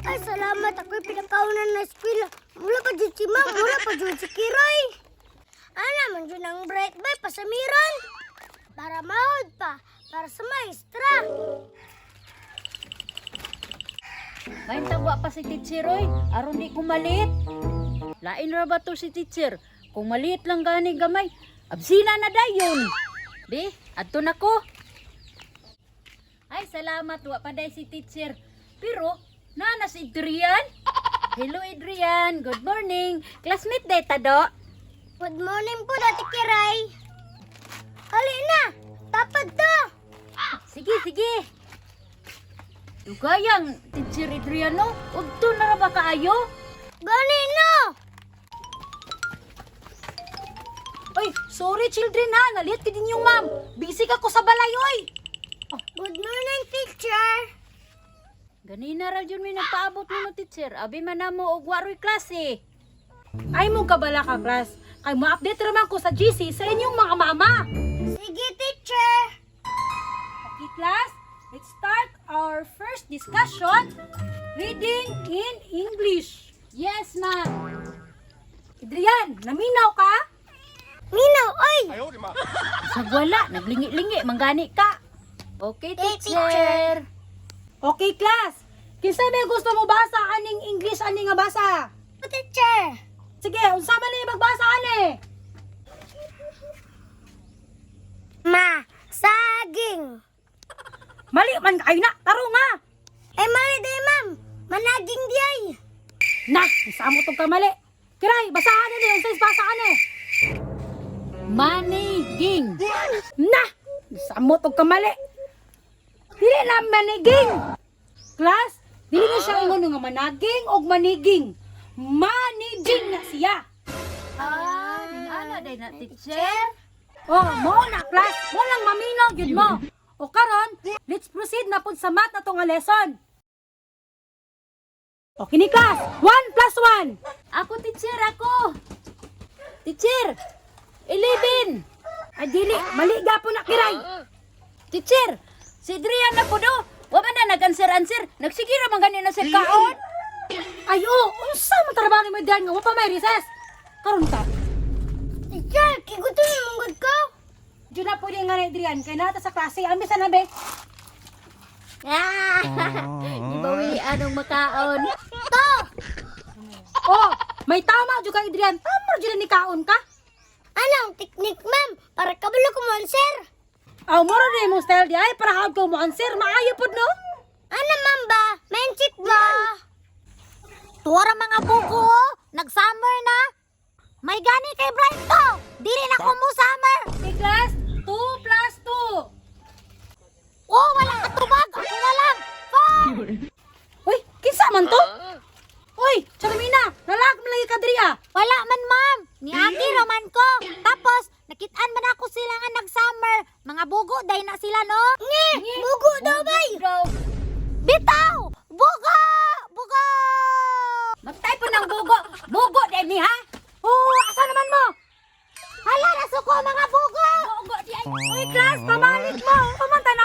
Ay, salamat. Ako'y pinakaunan na eskwela. Mula pa dyan si ma'am, mula pa dyan si Kiroy. Ana, man dyan ang bright bay pasamiran. Para mahod pa, para sa maestra. Ngayon tagwa pa si teacher oy, aron di ko malit. Lain ra ba to si teacher? Kung maliit lang gani gamay, absina na dayon. Di, adto na ko. Ay, salamat wa pa day si teacher. Pero nana si Adrian. Hello Adrian, good morning. Classmate day ta do. Good morning po, Dati Kiray. Hali na, tapad to. Sige, sige. Dugayang teacher Adrian no, udto na ra ba kaayo? Gani no. Oy, sorry children ha, nalit ka din yung ma'am. Busy ka ko sa balay, oy. Good morning, teacher. Ganina ra jud may nagpaabot mo teacher. Abi man namo og waroy klase. Ay mo kabala ka, class. Kay ma-update naman ko sa GC sa inyong mga mama. Sige, teacher. Okay, class. Let's start our first discussion. Reading in English. Yes, ma'am. Adrian, naminaw ka? Minaw, oy. Sagwala, naglingi-lingi manggani ka. Okay, teacher. teacher. Okay, class. Kinsa may gusto mo basa aning English ani nga basa? Teacher. Sige, unsa man ni magbasa ani? Saging. Mali man kayo na, taro nga. Eh, mali day, ma'am. Managing diyay. Na, isa mo tong kamali. Kiray, basahan ni unsa is basa ani? Maniging. Na, isa mo tong kamali. Dili na maniging. Class, dili na siya ingon nga managing og maniging. Maniging na siya. Ano day na teacher? Oh, mo na class. Mo lang maminaw gyud mo. O karon, let's proceed na pud sa math na tong nga lesson. Okay ni class, 1 plus 1. Ako teacher ako. Teacher, 11. Ay dili, mali gapon na kiray. Teacher, si Adrian na po do. Wa man na nag-answer-answer. Nagsigira man ganina sa kaon. Ay oh, unsa man trabaho ni mo diyan nga wa pa may recess. Karon ta. Teacher, kiguto yung manggod ko. Diyo na pwede nga na Adrian, kaya nata sa klase. Ambisa na be. Ibawi anong makaon. To. Oh, may tama dyo ka Adrian. Tama dyo ni kaon ka. Anong teknik, ma'am? Para kabalo ko monster. Aw, moro na yung style di ay para hawag ko mo answer. Maayo pod no? Ano, ma'am ba? Menchik ba? Tuwara mga buko, nag-summer na. May gani kay Bright to. Dili na ko mo summer. Okay class, 2 plus 2. Oh, walang katubag. Ako na lang. 4. Uy, kinsa man to? Uy, Charmina, nalag mo lagi ka diri ah. Wala man, ma'am. Niagi raman ko. Tapos, nakitaan man ako sila nga nag-summer. Mga bugo, day na sila, no? Bugo daw, bay. Bitaw! Bugo! Bugo! Magtay po ng bugo. Bugo din ni ha. Oh, asa naman mo? Hala, nasuko mga bugo! Bugo di ay. Uy, class, pamalit mo. Pamanta na